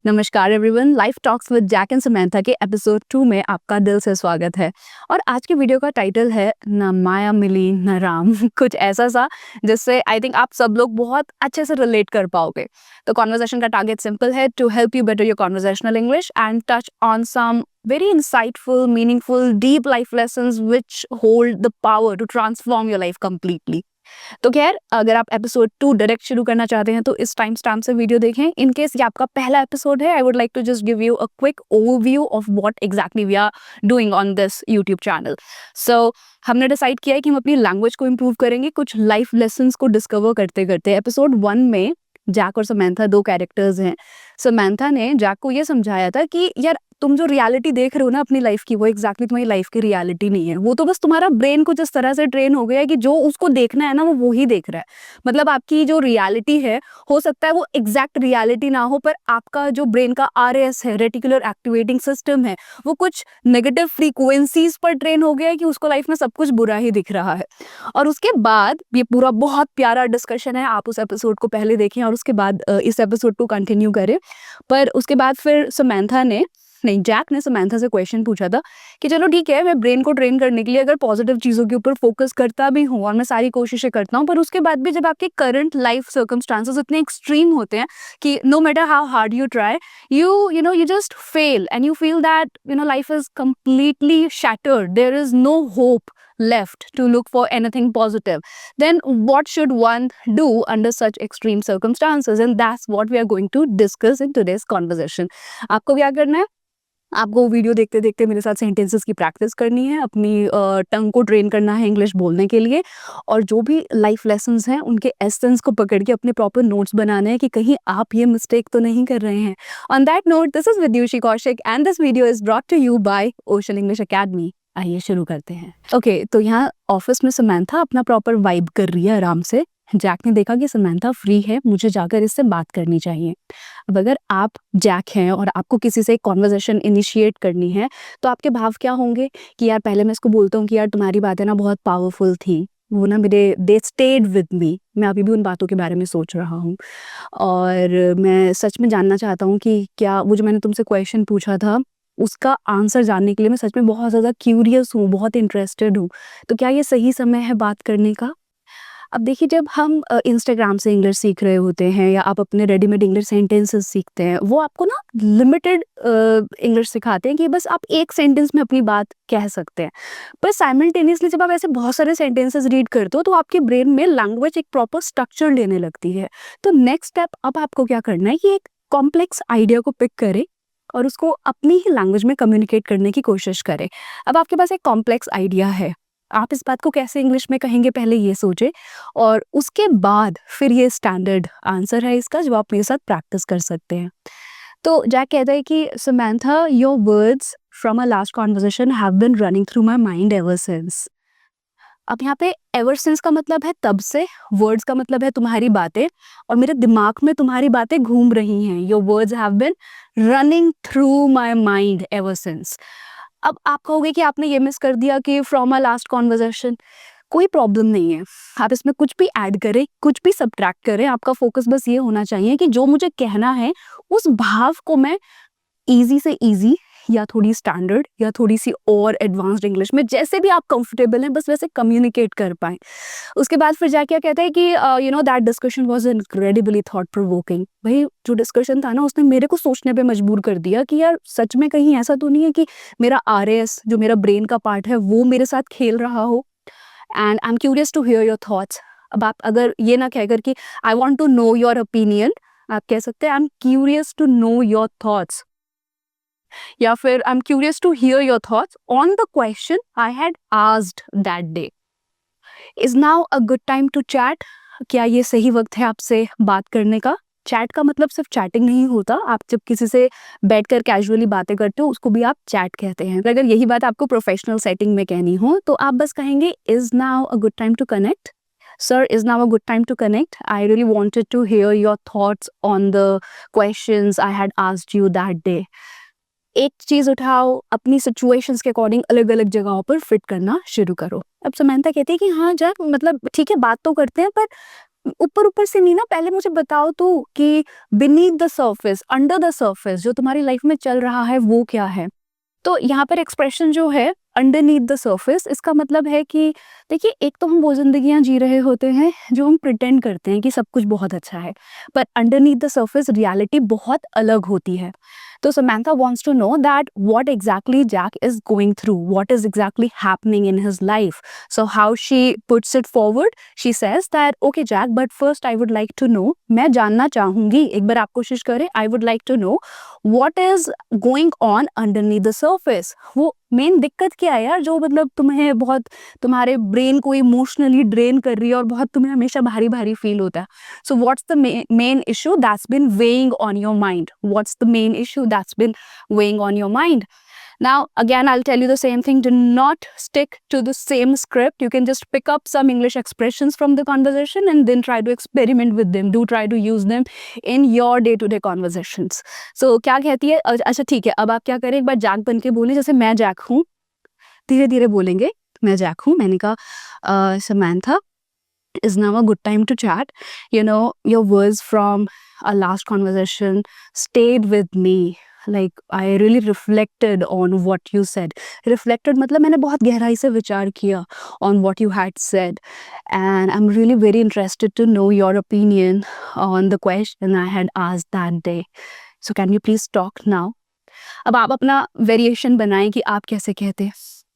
नमस्कार everyone, life talks with Jack and Samantha के episode 2 में आपका दिल से स्वागत है। और आज की वीडियो का टाइटल है ना माया मिली ना राम कुछ ऐसा सा जिससे आई थिंक आप सब लोग बहुत अच्छे से रिलेट कर पाओगे। तो कॉन्वर्सेशन का टारगेट सिंपल है, to help you better your conversational English and touch on some very insightful, meaningful, deep life lessons which hold the power to transform your life completely. तो खैर, अगर आप एपिसोड 2 डायरेक्ट शुरू करना चाहते हैं तो इस टाइम स्टैम्प से वीडियो देखें। इन केस ये आपका पहला एपिसोड है, I would like to just give you a quick overview of what exactly we are doing on this YouTube channel. So हमने डिसाइड किया है कि हम अपनी लैंग्वेज को इम्प्रूव करेंगे कुछ लाइफ लेसन्स को डिस्कवर करते करते। एपिसोड 1 में जैक और समंथा दो कैरेक्टर्स हैं। समंथा ने जैक को ये समझाया था कि यार तुम जो रियलिटी देख रहे हो ना अपनी लाइफ की, वो एग्जैक्टली तुम्हारी लाइफ की रियलिटी नहीं है। वो तो बस तुम्हारा ब्रेन कुछ इस तरह से ट्रेन हो गया है कि जो उसको देखना है ना वो ही देख रहा है। मतलब आपकी जो रियलिटी है, हो सकता है वो एग्जैक्ट रियलिटी ना हो, पर आपका जो ब्रेन का RAS है, रेटिकुलर एक्टिवेटिंग सिस्टम है, वो कुछ नेगेटिव फ्रीक्वेंसीज पर ट्रेन हो गया है कि उसको लाइफ में सब कुछ बुरा ही दिख रहा है। और उसके बाद ये पूरा बहुत प्यारा डिस्कशन है, आप उस एपिसोड को पहले देखें और उसके बाद इस एपिसोड को कंटिन्यू करें। पर उसके बाद फिर जैक ने समंथा से क्वेश्चन पूछा था कि चलो ठीक है, मैं ब्रेन को ट्रेन करने के लिए अगर पॉजिटिव चीज़ों के ऊपर फोकस करता भी हूँ और मैं सारी कोशिशें करता हूँ, पर उसके बाद भी जब आपके करंट लाइफ सर्कमस्टांसेस इतने एक्सट्रीम होते हैं कि no matter how hard you try, you just fail and you feel that life is completely shattered, there is no hope left to look for anything positive, then what should one do under such extreme circumstances? And that's what we are going to discuss in today's conversation. आपको क्या करना है? आपको video देखते देखते मेरे साथ sentences की प्रैक्टिस करनी है, अपनी टंग को ट्रेन करना है इंग्लिश बोलने के लिए, और जो भी लाइफ लेसन्स हैं उनके एसेंस को पकड़ के अपने प्रॉपर नोट्स बनाने हैं कि कहीं आप ये मिस्टेक तो नहीं कर रहे हैं। On that note, this is Vidyushi Kaushik and this video is brought to you by ocean English academy. आइए शुरू करते हैं। ओके, तो यहाँ ऑफिस में समंथा अपना प्रॉपर वाइब कर रही है आराम से। जैक ने देखा कि समंथा फ्री है, मुझे जाकर इससे बात करनी चाहिए। अब अगर आप जैक हैं और आपको किसी से एक कॉन्वर्सेशन इनिशिएट करनी है, तो आपके भाव क्या होंगे कि यार पहले मैं इसको बोलता हूँ कि यार तुम्हारी बातें ना बहुत पावरफुल थी, वो ना मेरे दे स्टेड विद मी, मैं अभी भी उन बातों के बारे में सोच रहा हूँ और मैं सच में जानना चाहता हूँ कि क्या वो जो मैंने तुमसे क्वेश्चन पूछा था उसका आंसर जानने के लिए मैं सच में बहुत ज़्यादा क्यूरियस हूँ, बहुत इंटरेस्टेड हूँ। तो क्या ये सही समय है बात करने का? अब देखिए, जब हम इंस्टाग्राम से इंग्लिश सीख रहे होते हैं या आप अपने रेडीमेड इंग्लिश सेंटेंसेस सीखते हैं, वो आपको ना लिमिटेड इंग्लिश सिखाते हैं कि बस आप एक सेंटेंस में अपनी बात कह सकते हैं। पर साइमल्टेनियसली जब आप ऐसे बहुत सारे सेंटेंसेस रीड करते हो तो आपके ब्रेन में लैंग्वेज एक प्रॉपर स्ट्रक्चर लेने लगती है। तो नेक्स्ट स्टेप अब आपको क्या करना है कि एक कॉम्प्लेक्स आइडिया को पिक करें और उसको अपनी ही लैंग्वेज में कम्युनिकेट करने की कोशिश करें। अब आपके पास एक कॉम्प्लेक्स आइडिया है, आप इस बात को कैसे इंग्लिश में कहेंगे पहले ये सोचें, और उसके बाद फिर ये स्टैंडर्ड आंसर है इसका जो आप मेरे साथ प्रैक्टिस कर सकते हैं। तो जैक कहता है कि Samantha, your words from a last conversation have been running through my mind ever since. अब यहाँ पे एवर सिंस का मतलब है तब से, वर्ड्स का मतलब है तुम्हारी बातें, और मेरे दिमाग में तुम्हारी बातें घूम रही हैं। Your words have been running through my mind ever since. अब आप कहोगे कि आपने ये मिस कर दिया कि फ्रॉम अ लास्ट कॉन्वर्सेशन। कोई प्रॉब्लम नहीं है, आप इसमें कुछ भी ऐड करें, कुछ भी सब्ट्रैक्ट करें, आपका फोकस बस ये होना चाहिए कि जो मुझे कहना है उस भाव को मैं इजी से इजी या थोड़ी स्टैंडर्ड या थोड़ी सी और एडवांस्ड इंग्लिश में, जैसे भी आप कंफर्टेबल हैं, बस वैसे कम्युनिकेट कर पाएं। उसके बाद फिर जाके क्या कहता है कि that discussion was incredibly thought provoking. भाई जो डिस्कशन था ना, उसने मेरे को सोचने पे मजबूर कर दिया कि यार सच में कहीं ऐसा तो नहीं है कि मेरा RAS जो मेरा ब्रेन का पार्ट है वो मेरे साथ खेल रहा हो। And I am curious to hear your thoughts. अब आप अगर ये ना कहकर कि I want to know your opinion, आप कह सकते हैं I am curious to know your thoughts, या फिर I am curious to hear your thoughts on the question I had asked that day. Is now a good time to chat. क्या ये सही वक्त है आपसे बात करने का? चैट का मतलब सिर्फ चैटिंग नहीं होता, आप जब किसी से बैठकर कैजुअली बातें करते हो उसको भी आप चैट कहते हैं। अगर यही बात आपको प्रोफेशनल सेटिंग में कहनी हो तो आप बस कहेंगे is now a good time to connect. Sir, is now a good time to connect, I really wanted to hear your thoughts on the questions I had asked you that day. एक चीज उठाओ, अपनी situations के according अलग अलग जगहों पर fit करना शुरू करो। अब समंथा कहती है कि हाँ जब मतलब ठीक है बात तो करते हैं, पर ऊपर ऊपर से नहीं ना, पहले मुझे बताओ तो कि beneath the surface, under the surface जो तुम्हारी लाइफ में चल रहा है वो क्या है। तो यहाँ पर एक्सप्रेशन जो है अंडरनीथ द सर्फेस, इसका मतलब है कि देखिए, एक तो हम वो जिंदगियां जी रहे होते हैं जो हम प्रिटेंड करते हैं कि सब कुछ बहुत अच्छा है, पर अंडरनीथ द सर्फेस रियलिटी बहुत अलग होती है। तो Samantha wants to know that what exactly Jack is going through, what is exactly happening in his life. So how she puts it forward, she says that okay Jack, but first I would like to know, मैं जानना चाहूंगी, एक बार आप कोशिश करें, I would like to know what is going on underneath the surface. वो main दिक्कत क्या है यार, जो मतलब तुम्हें बहुत, तुम्हारे ब्रेन को इमोशनली ड्रेन कर रही है और बहुत तुम्हें हमेशा भारी भारी फील होता है. So what's the main issue that's been weighing on your mind? What's the main issue that's been weighing on your mind? Now, again, I'll tell you the same thing. Do not stick to the same script. You can just pick up some English expressions from the conversation and then try to experiment with them. Do try to use them in your day-to-day conversations. So, क्या कहती है? अच्छा ठीक है, अब आप क्या करें, एक बार जैक बन के बोलें, जैसे मैं जैक हूँ, धीरे धीरे बोलेंगे, मैं जैक हूँ, मैंने कहा Samantha, is now a good time to chat. You know, your words from our last conversation stayed with me. Like, I really reflected on what you said. Reflected मतलब मैंने बहुत गहराई से विचार किया on what you had said. And I'm really very interested to know your opinion on the question I had asked that day. So can you please talk now? अब आप अपना वेरिएशन बनाएं कि आप कैसे कहते हैं,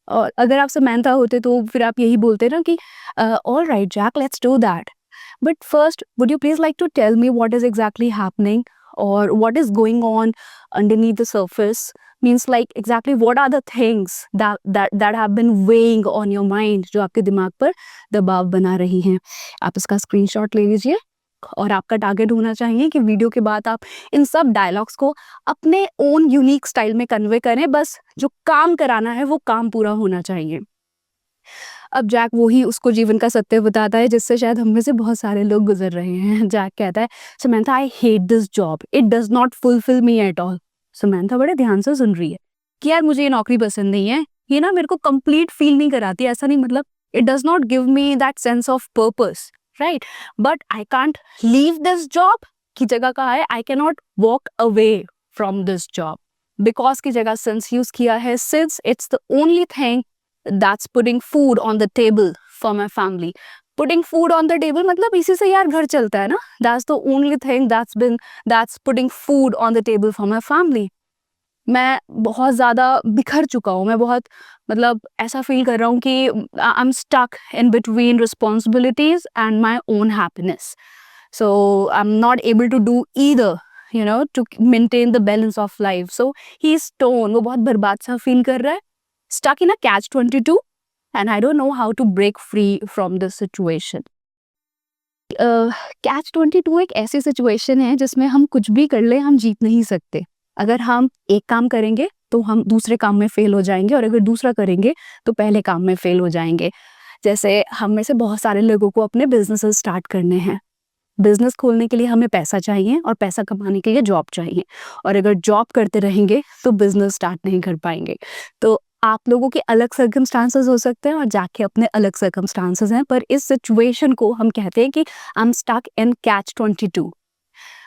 और अगर आप समैंथा होते तो फिर आप यही बोलते ना कि all right Jack, let's do that, but first would you please like to tell me what is exactly happening और what is going on underneath the surface, means like exactly what are the things that have been weighing on your mind, जो आपके दिमाग पर दबाव बना रही हैं. आप इसका स्क्रीनशॉट ले लीजिए और आपका टारगेट होना चाहिए कि वीडियो के बाद आप इन सब डायलॉग्स को अपने ओन यूनिक स्टाइल में कन्वे करें. बस जो काम कराना है वो काम पूरा होना चाहिए. अब जैक वही उसको जीवन का सत्य बताता है जिससे शायद हम में से बहुत सारे लोग गुजर रहे हैं. जैक कहता है, Samantha I hate this job, it does not fulfil me at all. Samantha बड़े ध्यान से सुन रही है कि यार मुझे ये नौकरी पसंद नहीं है, ये ना मेरे को कंप्लीट फील नहीं कराती. ऐसा नहीं, मतलब it does not give me that sense of purpose, right, but I can't leave this job की जगह कहा है आई can not walk away from this job. Because की जगह सिंस यूज किया है, since it's the only thing that's putting food on the table for my family. Putting food on the table मतलब इसी से यार घर चलता है ना. That's the only thing that's putting food on the table for my family. मैं बहुत ज़्यादा बिखर चुका हूँ, मैं बहुत मतलब ऐसा फील कर रहा हूँ कि I'm stuck in between responsibilities and my own happiness. So I'm not able to do either, you know, to maintain the balance of life. So he's torn, वो बहुत बर्बाद सा फील कर रहा है, stuck in a catch-22, and I don't know how to break free from this situation. Catch-22 एक ऐसी situation है जिसमें हम कुछ भी कर ले, हम जीत नहीं सकते. अगर हम एक काम करेंगे तो हम दूसरे काम में फेल हो जाएंगे, और अगर दूसरा करेंगे तो पहले काम में फेल हो जाएंगे. जैसे हम में से बहुत सारे लोगों को अपने बिजनेसेस स्टार्ट करने हैं. बिजनेस खोलने के लिए हमें पैसा चाहिए और पैसा कमाने के लिए जॉब चाहिए, और अगर जॉब करते रहेंगे तो बिजनेस स्टार्ट नहीं कर पाएंगे. तो आप लोगों के अलग सर्कमस्टांसेस हो सकते हैं और जाके अपने अलग सर्कमस्टांसेस हैं, पर इस सिचुएशन को हम कहते हैं कि I am stuck in catch-22.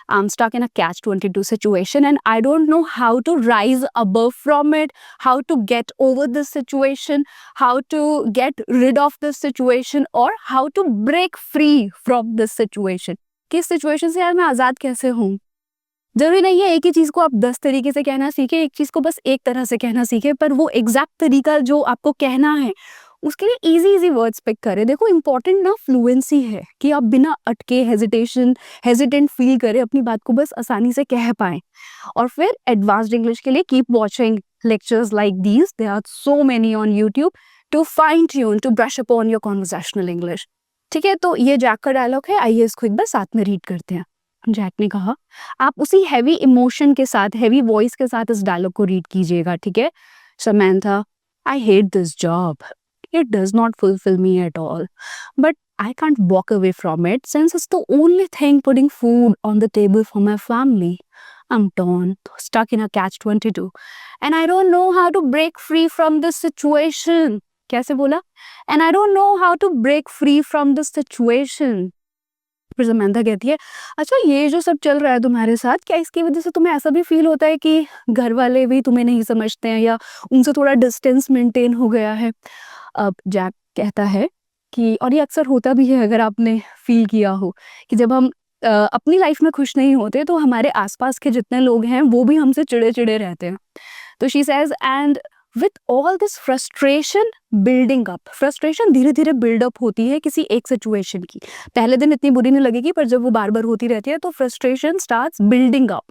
I'm stuck in a catch-22 situation and I don't know how to rise above from it, how to get over this situation, how to get rid of this situation, or how to break free from this situation. किस situation से यार मैं आज़ाद कैसे हूँ? जरूरी नहीं है एक ही चीज को आप 10 तरीके से कहना सीखे, एक चीज को बस एक तरह से कहना सीखे, पर वो एग्जैक्ट तरीका जो आपको कहना है उसके लिए इजी वर्ड्स पिक करें. देखो इंपॉर्टेंट ना फ्लुएंसी है, कि आप बिना अटके हेजिटेंट फील करें, अपनी बात को बस आसानी से कह पाएं. और फिर एडवांस्ड इंग्लिश के लिए keep watching lectures like these, there are so many on YouTube to fine tune, to brush up on your conversational English. ठीक है, तो ये जैक का डायलॉग है, आइए इसको एक बार साथ में रीड करते हैं. जैक ने कहा, आप उसी हैवी इमोशन के साथ, हैवी वॉइस के साथ इस डायलॉग को रीड कीजिएगा, ठीक है. Samantha, I hate this job. It does not fulfill me at all. But I can't walk away from it since it's the only thing putting food on the table for my family. I'm torn, stuck in a catch-22. And I don't know how to break free from this situation. कैसे बोला? And I don't know how to break free from this situation. फिर Samantha कहती है, अच्छा ये जो सब चल रहा है तुम्हारे साथ, क्या इसकी वजह से तुम्हें ऐसा भी फील होता है कि घर वाले भी तुम्हें नहीं समझते हैं या उनसे थोड़ा डिस्टेंस मेंटेन हो गया है? अब जैक कहता है कि, और ये अक्सर होता भी है अगर आपने फील किया हो, कि जब हम अपनी लाइफ में खुश नहीं होते तो हमारे आसपास के जितने लोग हैं वो भी हमसे चिड़े-चिड़े रहते हैं। तो she says, and with all this frustration building up, frustration धीरे-धीरे बिल्डअप होती है किसी एक सिचुएशन की। पहले दिन इतनी बुरी नहीं लगेगी, पर जब वो बार-बार होती रहती है तो frustration starts building up.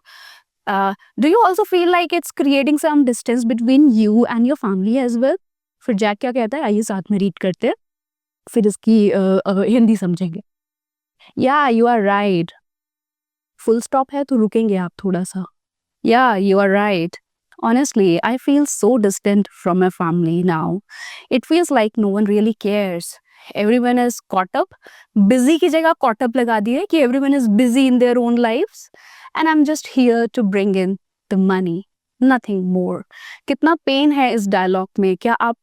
Do you also feel like it's creating some distance between you and your family as well? फिर जैक क्या कहता है, आइए साथ में रीड करते हैं, फिर इसकी हिंदी समझेंगे। Yeah you are right, full stop है तो रुकेंगे आप थोड़ा सा। Yeah you are right, honestly I feel so distant from my family now. It feels like no one really cares. Everyone is caught up, busy की जगह caught up लगा दी है कि everyone is busy in their own lives and I'm just here to bring in the money, nothing more. कितना pen है इस dialogue में। क्या आप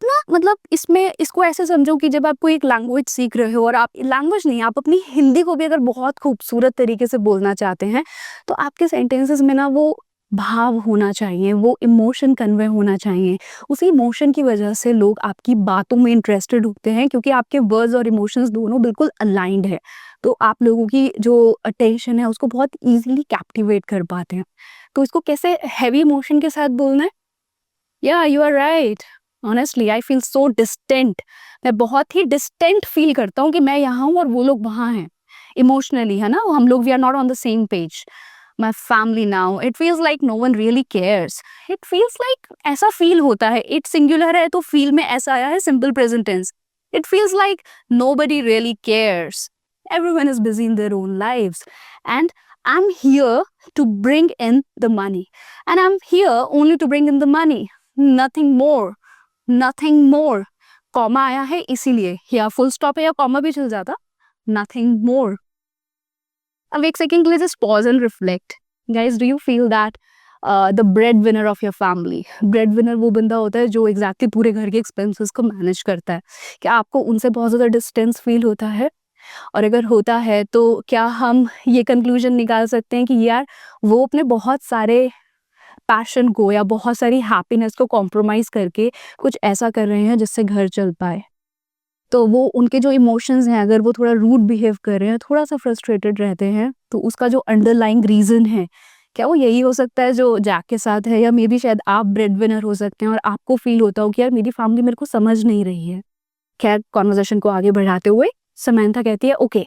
ना मतलब इसमें इसको ऐसे समझो कि जब आप कोई एक लैंग्वेज सीख रहे हो और आप लैंग्वेज नहीं, आप अपनी हिंदी को भी अगर बहुत खूबसूरत तरीके से बोलना चाहते हैं तो आपके सेंटेंसेस में ना वो भाव होना चाहिए, वो इमोशन कन्वे होना चाहिए। उसी इमोशन की वजह से लोग आपकी बातों में इंटरेस्टेड होते हैं, क्योंकि आपके वर्ड्स और इमोशंस दोनों बिल्कुल अलाइंड है। तो आप लोगों की जो अटेंशन है उसको बहुत ईजिली कैप्टिवेट कर पाते हैं। तो इसको कैसे हैवी इमोशन के साथ बोलना है? Yeah you are right, honestly I feel so distant. मैं बहुत ही डिस्टेंट फील करता हूँ कि मैं यहाँ हूँ और वो लोग वहाँ हैं। इमोशनली है ना, हम लोग we are not on the same page. My family now, it feels like no one really cares. It feels like ऐसा feel होता है, it singular है तो feel में ऐसा आया है simple present tense. It feels like nobody really cares. Everyone is busy in their own lives and I'm here to bring in the money. And I'm here only to bring in the money. Nothing more. Nothing more. Comma आया है इसीलिए, या full stop है या comma भी चल जाता. Nothing more. अब एक सेकंड के लिए just pause and reflect. Guys, do you feel that the bread winner of your family, bread winner वो बंदा होता है जो एग्जैक्टली पूरे घर के एक्सपेंसेस को मैनेज करता है। क्या आपको उनसे बहुत ज़्यादा डिस्टेंस फील होता है? और अगर होता है तो क्या हम ये कंक्लूजन निकाल सकते हैं कि यार वो अपने बहुत सारे पैशन को या बहुत सारी हैप्पीनेस को कॉम्प्रोमाइज़ करके कुछ ऐसा कर रहे हैं जिससे घर चल पाए? तो वो उनके जो इमोशंस हैं, अगर वो थोड़ा रूड बिहेव कर रहे हैं, थोड़ा सा फ्रस्ट्रेटेड रहते हैं, तो उसका जो अंडरलाइंग रीज़न है, क्या वो यही हो सकता है जो जैक के साथ है? या मे बी शायद आप ब्रेड विनर हो सकते हैं और आपको फील होता हो कि यार मेरी फैमिली मेरे को समझ नहीं रही है। खैर, कॉन्वर्सेशन को आगे बढ़ाते हुए समंथा कहती है, okay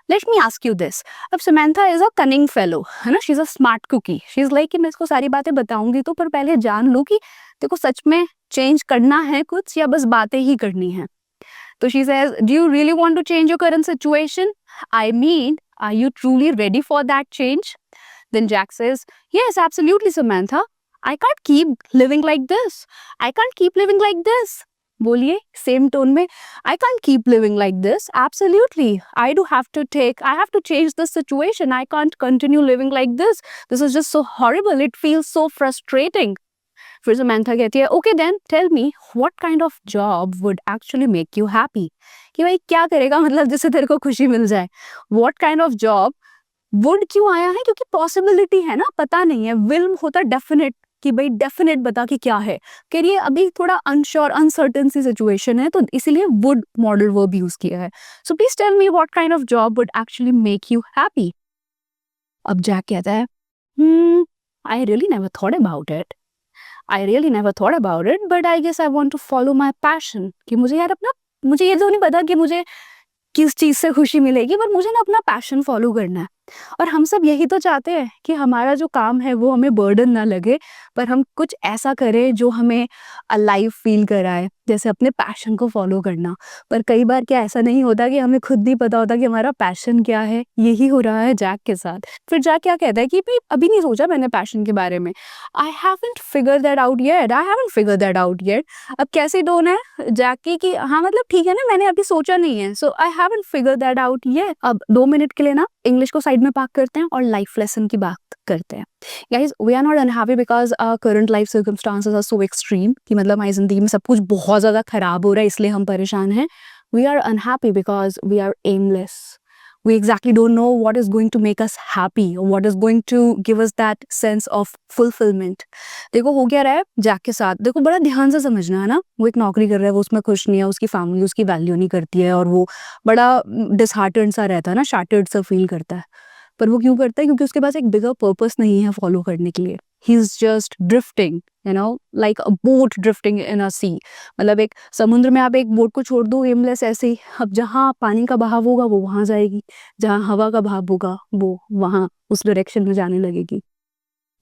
let me ask you this. अब Samantha is a cunning fellow, है ना, she is a smart cookie. She is like कि मैं इसको सारी बातें बताऊंगी तो पर पहले जान लो कि देखो सच में चेंज करना है कुछ या बस बातें ही करनी है। So she says, do you really want to change your current situation? I mean, are you truly ready for that change? Then Jack says, yes, absolutely, Samantha. I can't keep living like this. I can't keep living like this. बोलिए same tone में, I can't keep living like this. Absolutely. I have to change the situation. I can't continue living like this. This is just so horrible. It feels so frustrating. फिर Samantha कहती है, okay then tell me what kind of job would actually make you happy. कि भाई क्या करेगा मतलब जिससे तेरे को खुशी मिल जाए। What kind of job, would क्यों आया है? क्योंकि पॉसिबिलिटी है ना, पता नहीं है। विल होता डेफिनेट कि भाई डेफिनेट बता कि क्या है। करिए अभी थोड़ा अनश्योर अनसर्टन सी सिचुएशन है तो इसीलिए वुड मॉडल वर्ब यूज किया है। So please tell me what kind of job would actually make you happy. अब जैक कहता है, I really never thought about it. I really never thought about it, but I guess I want to follow my passion. कि मुझे यार मुझे ये तो नहीं पता कि मुझे किस चीज़ से खुशी मिलेगी, पर मुझे ना अपना पैशन फॉलो करना है। और हम सब यही तो चाहते हैं कि हमारा जो काम है वो हमें बर्डन ना लगे, पर हम कुछ ऐसा करें जो हमें अलाइव फील कराए, जैसे अपने पैशन को फॉलो करना। पर कई बार क्या ऐसा नहीं होता कि हमें खुद नहीं पता होता कि हमारा पैशन क्या है? यही हो रहा है जैक के साथ। फिर जैक क्या कहता है कि भाई अभी नहीं सोचा मैंने पैशन के बारे में। आई haven't figure that out yet. अब कैसी टोन है जैक की कि हाँ मतलब ठीक है ना, मैंने अभी सोचा नहीं है, so I haven't figure that out yet. अब 2 मिनट के लिए ना इंग्लिश को साइड में पार्क करते हैं और लाइफ लेसन की बात करते हैं। Guys, we are not unhappy because our current life circumstances are so extreme कि मतलब हमारी जिंदगी में सब कुछ बहुत ज़्यादा खराब हो रहा है इसलिए हम परेशान हैं। We are unhappy because we are aimless, We exactly don't know what is going to make us happy or what is going to give us that sense of fulfillment. देखो हो क्या रहा है जैक के साथ, देखो बड़ा ध्यान से समझना है ना। वो एक नौकरी कर रहा है, वो उसमें खुश नहीं है, उसकी फैमिली उसकी वैल्यू नहीं करती है और वो बड़ा डिसहार्टेंड सा रहता है ना, शैटर्ड सा फील करता है। पर वो क्यों करता है? क्योंकि उसके पास एक बिगर पर्पस नहीं है फॉलो करने के लिए। He is just drifting, you know, like a boat drifting in a sea. मतलब एक समुद्र में आप एक बोट को छोड़ दो एमलेस ऐसे ही, अब जहाँ पानी का बहाव होगा वो वहां जाएगी, जहाँ हवा का बहाव होगा वो वहां उस डायरेक्शन में जाने लगेगी।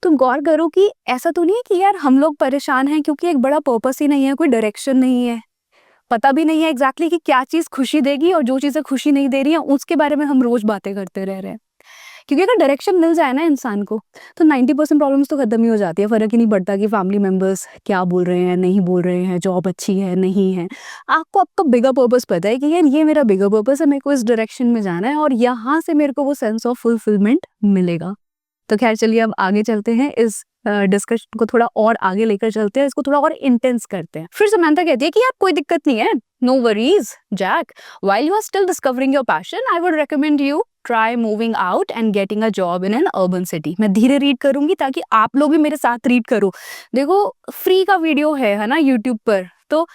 तो गौर करो कि ऐसा तो नहीं है कि यार हम लोग परेशान हैं क्योंकि एक बड़ा पर्पस ही नहीं है, कोई डायरेक्शन नहीं है, पता भी नहीं है एग्जैक्टली कि क्या चीज खुशी देगी और जो चीजें खुशी नहीं दे रही है उसके बारे में हम रोज बातें करते रह रहे हैं। क्योंकि अगर डायरेक्शन मिल जाए ना इंसान को तो 90% प्रॉब्लम्स तो खत्म ही हो जाती है। फर्क ही नहीं पड़ता कि फैमिली मेंबर्स क्या बोल रहे हैं, नहीं बोल रहे हैं, जॉब अच्छी है नहीं है। आपको आपका बिगर पर्पस पता है कि यार ये मेरा बिगर पर्पस है, मेरे को इस डायरेक्शन में जाना है और यहाँ से मेरे को वो सेंस ऑफ फुलफिलमेंट मिलेगा। तो खैर चलिए अब आगे चलते हैं, इस डिस्कशन को थोड़ा और आगे लेकर चलते हैं, इसको थोड़ा और इंटेंस करते हैं। फिर समंथा कहती है कि यार कोई दिक्कत नहीं है, no worries Jack, while you are still discovering your passion I would recommend you try moving out and getting a job in an urban city. मैं धीरे रीड करूंगी ताकि आप लोग भी मेरे साथ रीड करो। देखो फ्री का वीडियो है ना यूट्यूब पर, तो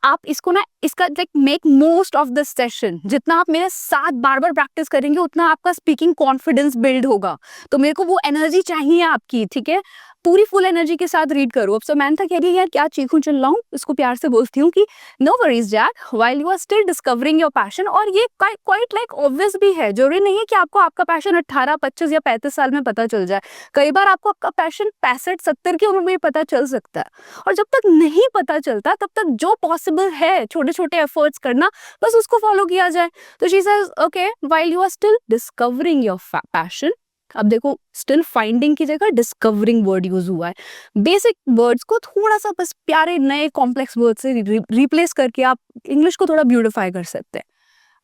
आप इसको ना इसका like make most of this session. जितना आप मेरे साथ बार बार प्रैक्टिस करेंगे उतना आपका स्पीकिंग कॉन्फिडेंस बिल्ड होगा। तो मेरे को वो एनर्जी चाहिए आपकी, ठीक है? पूरी फुल एनर्जी के साथ रीड करो। अब समंथा कह रही है यार क्या चीखूं चिल्लाऊं, इसको प्यार से बोलती हूँ कि no worries Jack, while you are still discovering your passion. और ये क्वाइट लाइक ऑब्वियस भी है, जरूरी नहीं है कि आपको आपका पैशन 18, 25 या 35 साल में पता चल जाए। कई बार आपको आपका पैशन 65, 70 की उम्र में पता चल सकता है। और जब तक नहीं पता चलता तब तक जो पॉसिबल है छोटे छोटे एफर्ट्स करना, बस उसको फॉलो किया जाए। तो she says okay while you are still discovering your passion. अब देखो स्टिल फाइंडिंग की जगह डिस्कवरिंग वर्ड यूज हुआ है। बेसिक वर्ड्स को थोड़ा सा बस प्यारे नए कॉम्प्लेक्स वर्ड से रिप्लेस करके आप इंग्लिश को थोड़ा ब्यूटिफाई कर सकते हैं।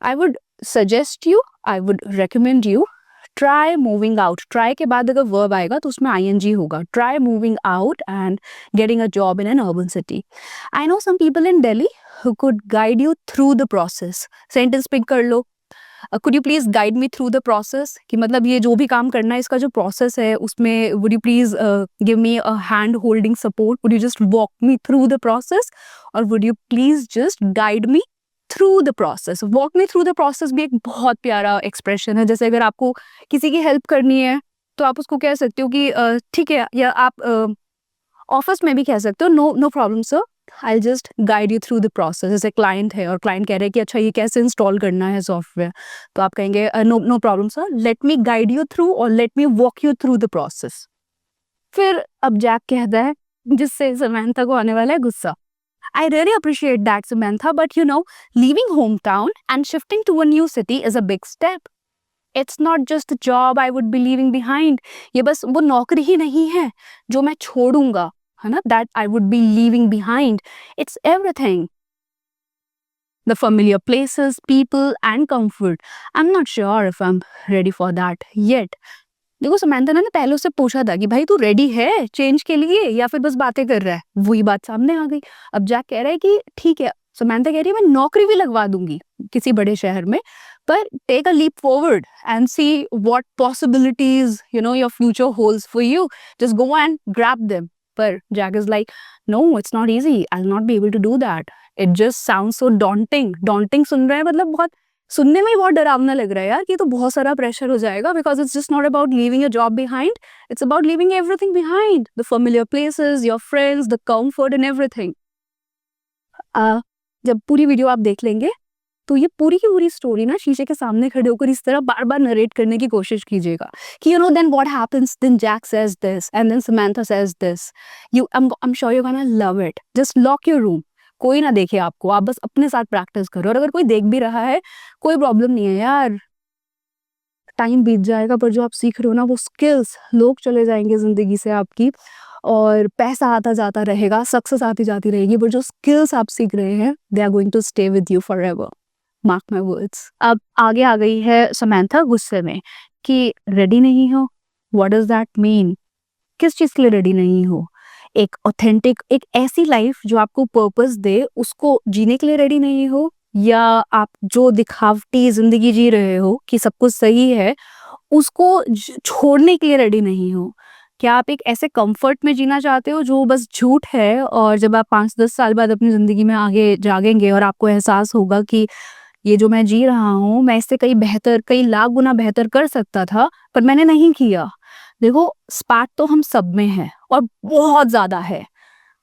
I would suggest you, I would recommend you try moving out. Try के बाद अगर वर्ब आएगा तो उसमें आईएनजी होगा। Try moving out and getting a job in an urban city. I know some people in Delhi who could guide you through the process. Sentence pick कर लो, could you please guide me through the process, कि मतलब ये जो भी काम करना है इसका जो प्रोसेस है उसमें would you please give me a hand holding support, would you just walk me through the process, और would you please just guide me through the process. Walk me through the process भी एक बहुत प्यारा expression है। जैसे अगर आपको किसी की हेल्प करनी है तो आप उसको कह सकते हो कि ठीक है, या आप ऑफिस में भी कह सकते हो no no problem sir, I just guide you through the process. जैसे क्लाइंट है और क्लाइंट कह रहे हैं कि अच्छा ये कैसे इंस्टॉल करना है सॉफ्टवेयर, तो आप कहेंगे no no problem sir, let me guide you through और let me walk you through the process. फिर अब जैक कहता है, जिससे समंथा को आने वाला है गुस्सा, I really appreciate that, Samantha, but you know, leaving hometown and shifting to a new city is a big step. It's not just a job I would be leaving behind. ये बस वो नौकरी ही नहीं है जो मैं छोड़ूंगा, है ना? That I would be leaving behind. It's everything. The familiar places, people, and comfort. I'm not sure if I'm ready for that yet. देखो समंथा ने पहले उससे पूछा था कि भाई तू रेडी है चेंज के लिए या फिर बस बातें कर रहा है, वही बात सामने आ गई। अब जैक कह रहा है कि ठीक है, समंथा कह रही है मैं नौकरी भी लगवा दूंगी किसी बड़े शहर में, पर take a leap forward and see what possibilities you know your future holds for you, just go and grab them. पर Jack is like no it's not easy, I will not be able to do that, it just sounds so daunting. Daunting सुन रहे हैं मतलब बहुत सुनने में ही बहुत डरावना लग रहा है यार, कि तो बहुत सारा प्रेशर हो जाएगा, because it's just not about leaving your job behind, it's about leaving everything behind, the familiar places, your friends, the comfort and everything. जब पूरी वीडियो आप देख लेंगे तो ये पूरी की पूरी स्टोरी ना शीशे के सामने खड़े होकर इस तरह बार बार नरेट करने की कोशिश कीजिएगा कि you know then what happens, then Jack says this and then Samantha says this, you I am sure you gonna love it. Just lock your room, कोई ना देखे आपको, आप बस अपने साथ प्रैक्टिस करो। और अगर कोई देख भी रहा है कोई प्रॉब्लम नहीं है यार, टाइम बीत जाएगा, पर जो आप सीख रहे हो ना वो स्किल्स, लोग चले जाएंगे जिंदगी से आपकी और पैसा आता जाता रहेगा, सक्सेस आती जाती रहेगी, पर जो स्किल्स आप सीख रहे हैं they are going to stay with you forever, mark my words. अब आगे आ गई है समंथा गुस्से में कि रेडी नहीं हो, व्हाट डज दैट मीन? किस चीज के लिए रेडी नहीं हो? एक ऑथेंटिक, एक ऐसी लाइफ जो आपको पर्पस दे, उसको जीने के लिए रेडी नहीं हो? या आप जो दिखावटी ज़िंदगी जी रहे हो कि सब कुछ सही है, उसको छोड़ने के लिए रेडी नहीं हो? क्या आप एक ऐसे कंफर्ट में जीना चाहते हो जो बस झूठ है, और जब आप 5-10 साल बाद अपनी ज़िंदगी में आगे जागेंगे और आपको एहसास होगा कि ये जो मैं जी रहा हूँ, मैं इससे कहीं बेहतर, कई लाख गुना बेहतर कर सकता था, पर मैंने नहीं किया। देखो, स्पार्क तो हम सब में है और बहुत ज़्यादा है।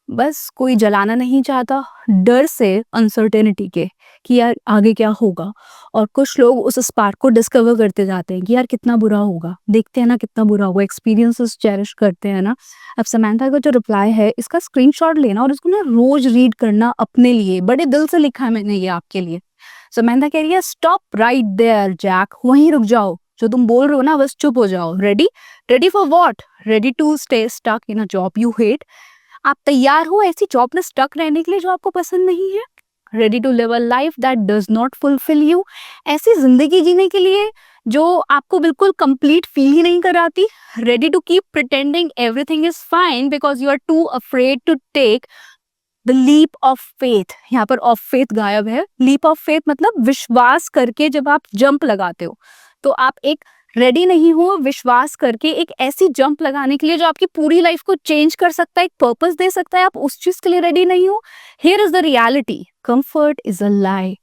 बस कोई जलाना नहीं चाहता, डर से, अनसर्टेनिटी के, कि यार आगे क्या होगा। और कुछ लोग उस स्पार्क को डिस्कवर करते जाते हैं कि यार कितना बुरा होगा, देखते हैं ना कितना बुरा होगा, एक्सपीरियंसेस चेरिश करते हैं ना। अब समंथा का जो रिप्लाई है, इसका स्क्रीनशॉट लेना और इसको ना रोज रीड करना अपने लिए, बड़े दिल से लिखा है मैंने ये आपके लिए। समंथा कह रही है, स्टॉप राइट देयर जैक, वहीं रुक जाओ, जो तुम बोल रहे हो ना बस चुप हो जाओ। Ready? Ready for what? Ready to stay stuck in a job you hate? आप तैयार हो ऐसी जॉब में स्टक रहने के लिए जो आपको पसंद नहीं है? Ready to live a life that does not fulfil you? ऐसी जिंदगी जीने के लिए जो आपको बिल्कुल कंप्लीट फील ही नहीं कराती? Ready to keep pretending everything is fine because you are too afraid to take the leap of faith? यहाँ पर ऑफ फेथ गायब है। लीप ऑफ फेथ मतलब विश्वास करके जब आप जंप लगाते हो, तो आप एक रेडी नहीं हो विश्वास करके एक ऐसी जंप लगाने के लिए जो आपकी पूरी लाइफ को चेंज कर सकता है, एक पर्पस दे सकता है। आप उस चीज के लिए रेडी नहीं हो। Here is the reality, comfort is a lie.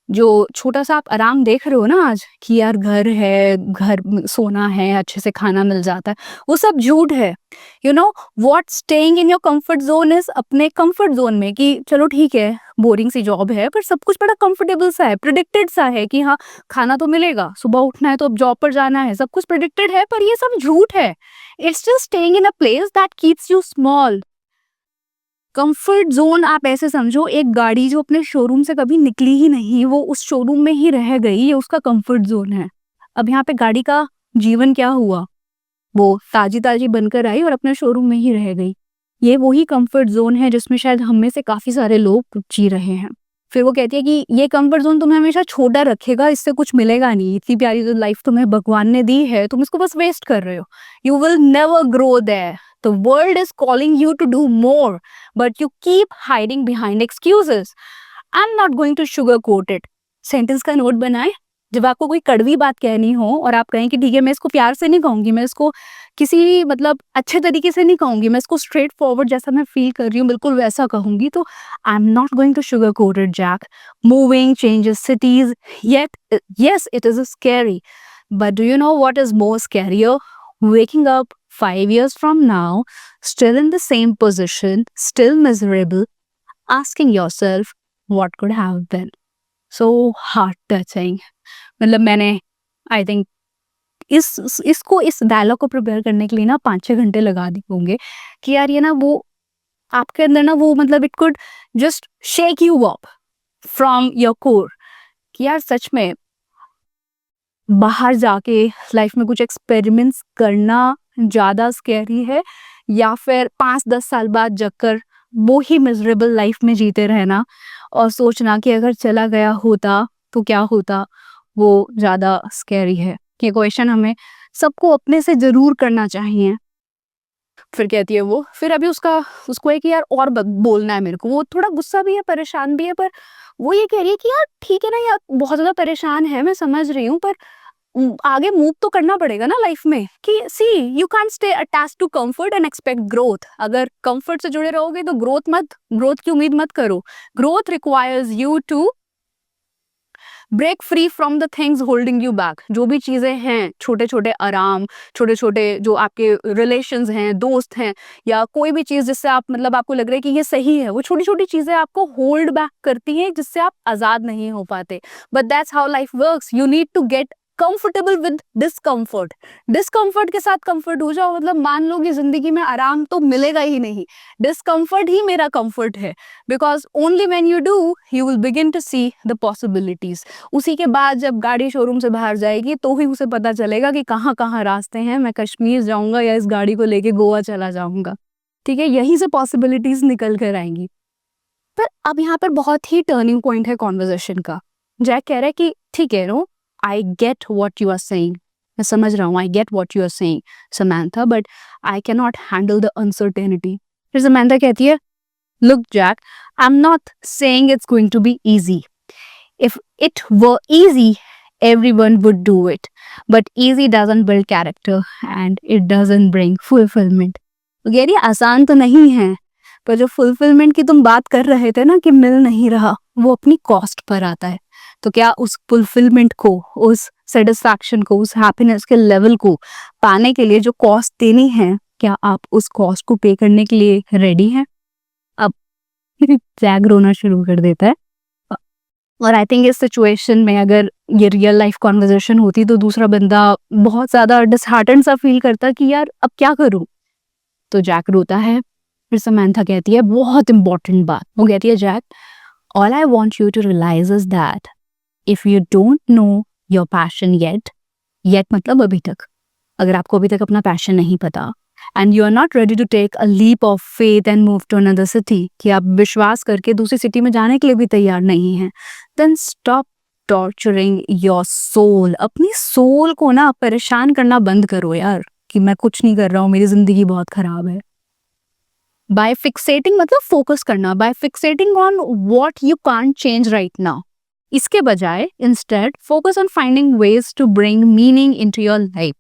जो छोटा सा आप आराम देख रहे हो ना आज, कि यार घर है, घर में सोना है, अच्छे से खाना मिल जाता है, वो सब झूठ है। You know what staying in your comfort zone is, अपने कंफर्ट जोन में कि चलो ठीक है बोरिंग सी जॉब है पर सब कुछ बड़ा कंफर्टेबल सा है, प्रिडिक्टेड सा है कि हाँ खाना तो मिलेगा, सुबह उठना है तो अब जॉब पर जाना है, सब कुछ प्रिडिक्टेड है, पर ये सब झूठ है। It's just staying in a place that keeps you small. Comfort zone आप ऐसे समझो, एक गाड़ी जो अपने शोरूम से कभी निकली ही नहीं, वो उस शोरूम में ही रह गई, ये उसका कंफर्ट जोन है। अब यहाँ पे गाड़ी का जीवन क्या हुआ? वो ताजी ताजी बनकर आई और अपने शोरूम में ही रह गई। ये वही कंफर्ट जोन है जिसमें शायद हम में से काफी सारे लोग जी रहे हैं। फिर वो कहती है कि ये कंफर्ट जोन तुम्हें हमेशा छोटा रखेगा, इससे कुछ मिलेगा नहीं, इतनी प्यारी जो लाइफ तुम्हें भगवान ने दी है तुम इसको बस वेस्ट कर रहे हो। You will never grow there. The world is calling you to do more, but you keep hiding behind excuses. I am not going to sugar coat it. Sentence का नोट बनाए। जब आपको कोई कड़वी बात कहनी हो और आप कहें कि ठीक है मैं इसको प्यार से नहीं कहूंगी, मैं इसको किसी मतलब अच्छे तरीके से नहीं कहूंगी, मैं इसको स्ट्रेट फॉरवर्ड जैसा मैं फील कर रही हूँ बिल्कुल वैसा कहूंगी, तो I am not going to sugar coat it Jack. Moving changes cities, yet yes it is scary, but do you know what is more scarier? Waking up 5 years from now, still in the same position, still miserable, asking yourself what could have been. So heart touching. मतलब मैंने I think इस dialogue को prepare करने के लिए ना 5-6 घंटे लगा दिए होंगे, कि यार ये ना वो आपके अंदर ना वो मतलब it could just shake you up from your core, कि यार सच में बाहर जाके लाइफ में कुछ एक्सपेरिमेंट्स करना ज़्यादा स्कैरी है, या फिर 5-10 साल बाद जगकर वो ही मिजरेबल लाइफ में जीते रहना और सोचना कि अगर चला गया होता तो क्या होता, वो ज़्यादा स्कैरी है। ये क्वेश्चन हमें सबको अपने से ज़रूर करना चाहिए। फिर कहती है वो, फिर अभी उसको है कि यार और बोलना है मेरे को, वो थोड़ा गुस्सा भी है, परेशान भी है, पर वो ये कह रही है कि यार ठीक है ना यार, बहुत ज़्यादा परेशान है, मैं समझ रही हूँ, पर आगे मूव तो करना पड़ेगा ना लाइफ में, कि see you can stay attach to comfort and expect growth. अगर कंफर्ट से जुड़े रहोगे तो ग्रोथ की उम्मीद मत करो। Growth requires you to break free from the things holding you back. जो भी चीजें हैं, छोटे छोटे आराम, छोटे छोटे जो आपके रिलेशंस हैं, दोस्त हैं, या कोई भी चीज जिससे आप मतलब आपको लग रहा है कि ये सही है, वो छोटी छोटी चीजें आपको होल्ड बैक करती हैं, जिससे आप आजाद नहीं हो पाते। But that's how life works. You need to get comfortable with discomfort. Discomfort के साथ कंफर्ट हो जाओ, मतलब मान लो कि जिंदगी में आराम तो मिलेगा ही नहीं, डिस्कम्फर्ट ही मेरा कंफर्ट है। Because only when you do you will begin to see the possibilities. उसी के बाद जब गाड़ी शोरूम से बाहर जाएगी तो ही उसे पता चलेगा कि कहाँ कहाँ रास्ते हैं, मैं कश्मीर जाऊंगा या इस गाड़ी को लेके गोवा चला जाऊंगा। ठीक है, यहीं से पॉसिबिलिटीज निकल कर आएंगी। पर अब यहाँ पर बहुत ही टर्निंग पॉइंट है कॉन्वर्जेशन का। जैक कह रहा है कि ठीक है, no I get what you are saying, मैं समझ रहा हूँ, I get what you are saying Samantha, but I can not handle the uncertainty. फिर समंथा कहती है, look Jack, I am not saying it's going to be easy. it were easy, everyone would do it. But easy doesn't build character and it doesn't bring fulfillment. तो कह रही है, आसान तो नहीं है, पर जो फुलफिलमेंट की तुम बात कर रहे थे ना कि मिल नहीं रहा, वो अपनी कॉस्ट पर आता है. तो क्या उस फुलफिलमेंट को, उस सेटिस्फैक्शन को, उस हैप्पीनेस के लेवल को पाने के लिए जो कॉस्ट देनी है, क्या आप उस कॉस्ट को पे करने के लिए रेडी हैं? अब जैक रोना शुरू कर देता है. और आई थिंक इस सिचुएशन में अगर ये रियल लाइफ कॉन्वर्जेशन होती तो दूसरा बंदा बहुत ज्यादा डिसहार्टन सा फील करता कि यार अब क्या करूं. तो जैक रोता है. फिर समंथा कहती है बहुत इंपॉर्टेंट बात. वो कहती है, Jack, all I want you to realise is that if you don't know your passion yet मतलब अभी तक, अगर आपको अभी तक अपना पैशन नहीं पता, and you are not ready to take a leap of faith and move to another city, कि आप विश्वास करके दूसरी सिटी में जाने के लिए भी तैयार नहीं हैं, then stop torturing your soul. अपनी सोल को ना परेशान करना बंद करो यार, कि मैं कुछ नहीं कर रहा हूँ, मेरी जिंदगी बहुत खराब है. बाय फिक्सेटिंग मतलब फोकस करना, by fixating on what you can't change right now. इसके बजाय instead focus on finding ways to bring meaning into your life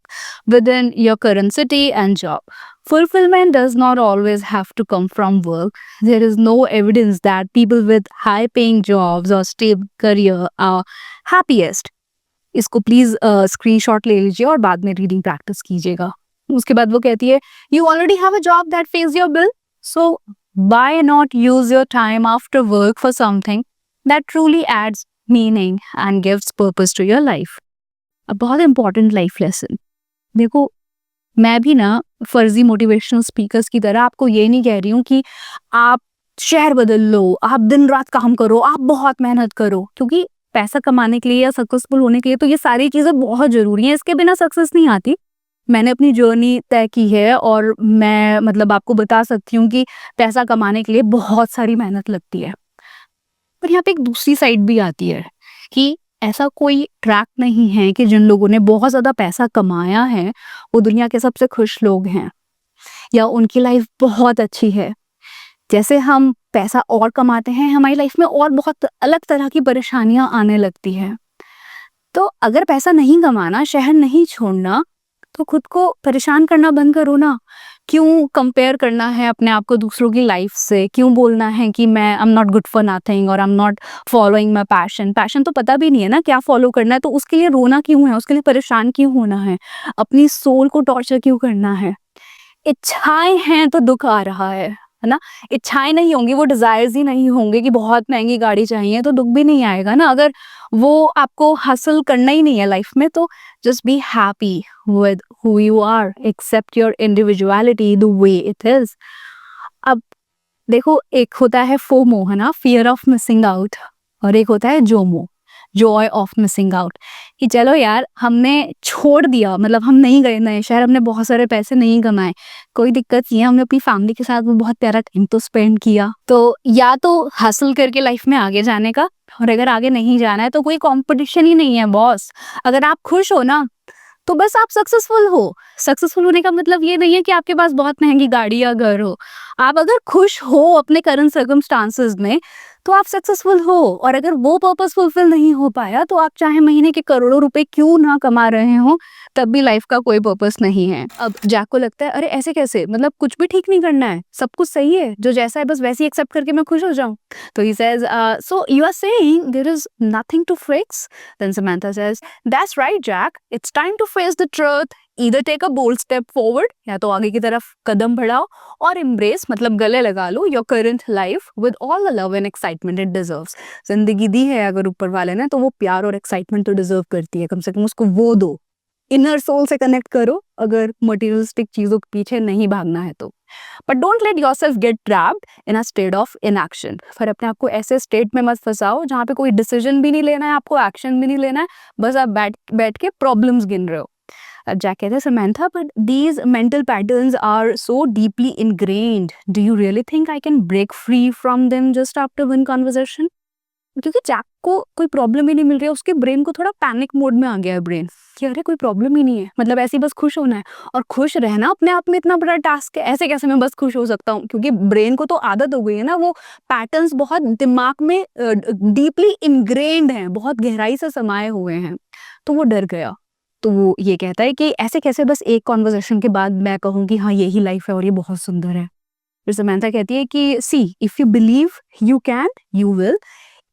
within your current city and job. Fulfillment does not always have to come from work. There is no evidence that people with high paying jobs or stable career are happiest. इसको please screenshot ले लीजिए और बाद में reading practice कीजिएगा. उसके बाद वो कहती है, you already have a job that page your bill, so why not use your time after work for something that truly adds meaning and gives purpose to your life. अब बहुत important life lesson. देखो, मैं भी ना फर्जी motivational speakers की तरह आपको ये नहीं कह रही हूँ कि आप शहर बदल लो, आप दिन रात काम करो, आप बहुत मेहनत करो, क्योंकि पैसा कमाने के लिए या सक्सेसफुल होने के लिए तो ये सारी चीज़ें बहुत ज़रूरी हैं. इसके बिना सक्सेस नहीं आती. मैंने अपनी जर्नी तय की है और मैं मतलब आपको बता सकती हूँ कि पैसा कमाने के लिए बहुत सारी मेहनत लगती है. पर यहाँ पे एक दूसरी साइड भी आती है कि ऐसा कोई ट्रैक नहीं है कि जिन लोगों ने बहुत ज़्यादा पैसा कमाया है वो दुनिया के सबसे खुश लोग हैं या उनकी लाइफ बहुत अच्छी है. जैसे हम पैसा और कमाते हैं, हमारी लाइफ में और बहुत अलग तरह की परेशानियां आने लगती हैं. तो अगर पैसा नहीं कमाना, शहर नहीं छोड़ना, तो खुद को परेशान करना बंद करो ना. क्यों कंपेयर करना है अपने आप को दूसरों की लाइफ से? क्यों बोलना है कि मैं I am not good for nothing और I am not following my passion तो पता भी नहीं है ना क्या फॉलो करना है, तो उसके लिए रोना क्यों है? उसके लिए परेशान क्यों होना है? अपनी सोल को टॉर्चर क्यों करना है? इच्छाएं हैं तो दुख आ रहा है ना. इच्छाएं नहीं होंगी, वो डिजायर्स ही नहीं होंगे कि बहुत महंगी गाड़ी चाहिए, तो दुख भी नहीं आएगा ना. अगर वो आपको हासिल करना ही नहीं है लाइफ में, तो just be happy with who you are, accept your individuality the way it is. अब देखो, एक होता है फोमो, है ना, फियर ऑफ मिसिंग आउट, और एक होता है Jomo, Joy of missing out, कि चलो यार हमने छोड़ दिया, मतलब हम नहीं गए नए शहर, हमने बहुत सारे पैसे नहीं कमाए, कोई दिक्कत नहीं है, हमने अपनी फैमिली के साथ वो बहुत प्यारा टाइम तो स्पेंड किया. तो या तो हासिल करके लाइफ में आगे जाने का, और अगर आगे नहीं जाना है तो कोई कंपटीशन ही नहीं है बॉस. अगर आप खुश हो ना तो बस आप सक्सेसफुल हो. सक्सेसफुल होने का मतलब ये नहीं है कि आपके पास बहुत महंगी गाड़ी या घर हो. आप अगर खुश हो अपने करंट सर्कमस्टांसेस में तो आप सक्सेसफुल हो. और अगर वो पर्पस फुलफिल नहीं हो पाया तो आप चाहे महीने के करोड़ों रुपए क्यों ना कमा रहे हो, तब भी लाइफ का कोई पर्पस नहीं है. अब जैक को लगता है, अरे ऐसे कैसे, मतलब कुछ भी ठीक नहीं करना है, सब कुछ सही है, जो जैसा है बस वैसे ही एक्सेप्ट करके मैं खुश हो जाऊं. तो he says, so you are saying there is nothing to fix. Then Samantha says, that's right Jack, it's time to face the truth. Either take a bold step forward, या तो आगे की तरफ कदम बढ़ाओ, और एम्ब्रेस मतलब गले लगा लो your current life with all the love and excitement it deserves. जिंदगी दी है अगर ऊपर वाले ने, तो वो प्यार और एक्साइटमेंट तो डिजर्व करती है, कम से कम उसको वो दो. इनर सोल से कनेक्ट करो अगर मटेरियलिस्टिक चीजों के पीछे नहीं भागना है तो. But don't let yourself gate trapped in a state of inaction. फिर अपने आप को ऐसे स्टेट में मत फंसाओ जहाँ पे कोई डिसीजन भी नहीं लेना है, आपको एक्शन भी नहीं लेना है, बस आप बैठ के प्रॉब्लम्स गिन रहे हो. Jack कहते हैं, Samantha, but these mental patterns are so deeply ingrained. Do you really think I can break free from them just after one conversation? क्योंकि जैक को कोई प्रॉब्लम ही नहीं मिल रही है, उसके ब्रेन को थोड़ा पैनिक मोड में आ गया है ब्रेन कि अरे कोई प्रॉब्लम ही नहीं है, मतलब ऐसे ही बस खुश होना है। और खुश रहना अपने आप में इतना बड़ा टास्क है, ऐसे कैसे मैं बस खुश हो सकता हूँ? क्योंकि ब्रेन को तो आदत हो गई है ना, वो पैटर्न्स बहुत दिमाग में डीपली इनग्रेन्ड हैं, बहुत गहराई से समाये हुए हैं। तो वो डर गया। तो वो ये कहता है कि ऐसे कैसे बस एक कॉन्वर्सेशन के बाद मैं कहूँ कि हाँ यही लाइफ है और ये बहुत सुंदर है। फिर समंथा कहती है कि see if you believe you can you will,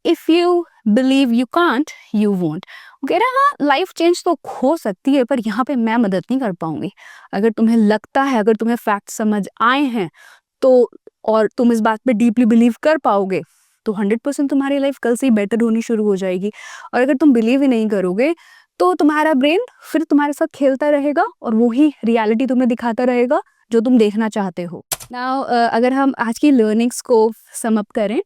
if you believe you can't you won't. वो कह रहा है हाँ लाइफ चेंज तो हो सकती है, पर यहाँ पे मैं मदद नहीं कर पाऊंगी। अगर तुम्हें लगता है, अगर तुम्हें फैक्ट समझ आए हैं तो, और तुम इस बात पे डीपली बिलीव कर पाओगे, तो 100% तुम्हारी लाइफ कल से ही बेटर होनी शुरू हो जाएगी। और अगर तुम बिलीव ही नहीं करोगे तो तुम्हारा ब्रेन फिर तुम्हारे साथ खेलता रहेगा और वही रियलिटी तुम्हें दिखाता रहेगा जो तुम देखना चाहते हो। नाउ अगर हम आज की लर्निंग्स को सम अप करें,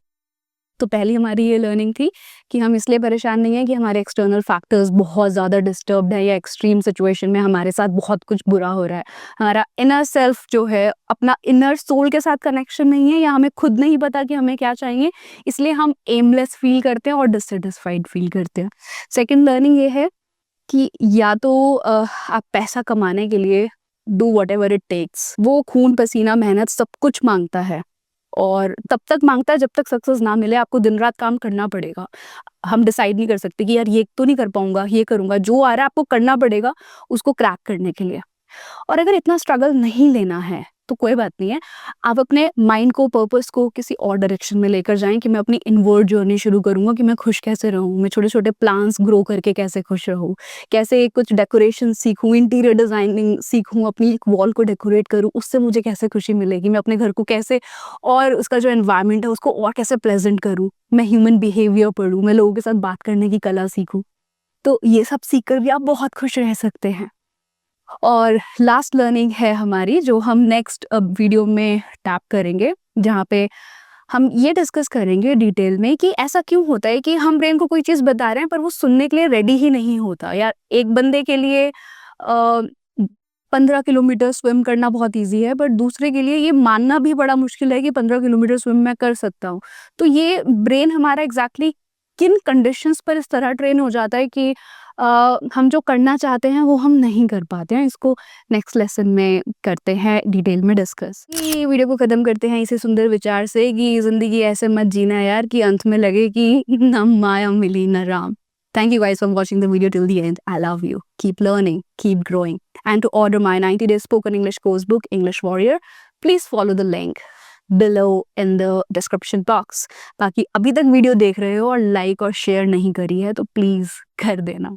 तो पहली हमारी ये लर्निंग थी कि हम इसलिए परेशान नहीं है कि हमारे एक्सटर्नल फैक्टर्स बहुत ज़्यादा डिस्टर्ब्ड है या एक्सट्रीम सिचुएशन में हमारे साथ बहुत कुछ बुरा हो रहा है। हमारा इनर सेल्फ जो है, अपना इनर सोल के साथ कनेक्शन नहीं है, या हमें खुद नहीं पता कि हमें क्या चाहिए, इसलिए हम एमलेस फील करते हैं और डिससेटिस्फाइड फील करते हैं। सेकेंड लर्निंग ये है कि या तो आप पैसा कमाने के लिए do whatever it takes, वो खून पसीना मेहनत सब कुछ मांगता है, और तब तक मांगता है जब तक सक्सेस ना मिले। आपको दिन रात काम करना पड़ेगा। हम डिसाइड नहीं कर सकते कि यार ये तो नहीं कर पाऊंगा, ये करूंगा, जो आ रहा है आपको करना पड़ेगा उसको क्रैक करने के लिए। और अगर इतना स्ट्रगल नहीं लेना है तो कोई बात नहीं है, आप अपने माइंड को, पर्पस को किसी और डायरेक्शन में लेकर जाएं कि मैं अपनी इनवर्ड जर्नी शुरू करूंगा कि मैं खुश कैसे रहूं, मैं छोटे छोटे प्लान्स ग्रो करके कैसे खुश रहूं, कैसे कुछ डेकोरेशन सीखूं, इंटीरियर डिजाइनिंग सीखूं, अपनी एक वॉल को डेकोरेट करूं, उससे मुझे कैसे खुशी मिलेगी, मैं अपने घर को कैसे, और उसका जो एनवायरनमेंट है उसको और कैसे प्लेजेंट करूं, मैं ह्यूमन बिहेवियर पढ़ूं, मैं लोगों के साथ बात करने की कला सीखूं। तो ये सब सीखकर भी आप बहुत खुश रह सकते हैं। और लास्ट लर्निंग है हमारी, जो हम नेक्स्ट वीडियो में टैप करेंगे, जहाँ पे हम ये डिस्कस करेंगे डिटेल में कि ऐसा क्यों होता है कि हम ब्रेन को कोई चीज़ बता रहे हैं पर वो सुनने के लिए रेडी ही नहीं होता। यार एक बंदे के लिए 15 किलोमीटर स्विम करना बहुत ईजी है, बट दूसरे के लिए ये मानना भी बड़ा मुश्किल है कि 15 किलोमीटर स्विम मैं कर सकता हूँ। तो ये ब्रेन हमारा एग्जैक्टली किन कंडीशंस पर इस तरह ट्रेन हो जाता है कि हम जो करना चाहते हैं वो हम नहीं कर पाते हैं। इसको नेक्स्ट लेसन में करते हैं डिटेल में डिस्कस। ये वीडियो को खत्म करते हैं इसी सुंदर विचार से कि जिंदगी ऐसे मत जीना यार कि अंत में लगे कि न माया मिली न Ram. Thank you guys for watching the video till the end. I love you. Keep learning, keep growing. And to order my 90 Days Spoken English course book, English Warrior, please follow the link below in the description box. बाकी अभी तक video देख रहे हो और like और share नहीं करी है तो प्लीज कर देना।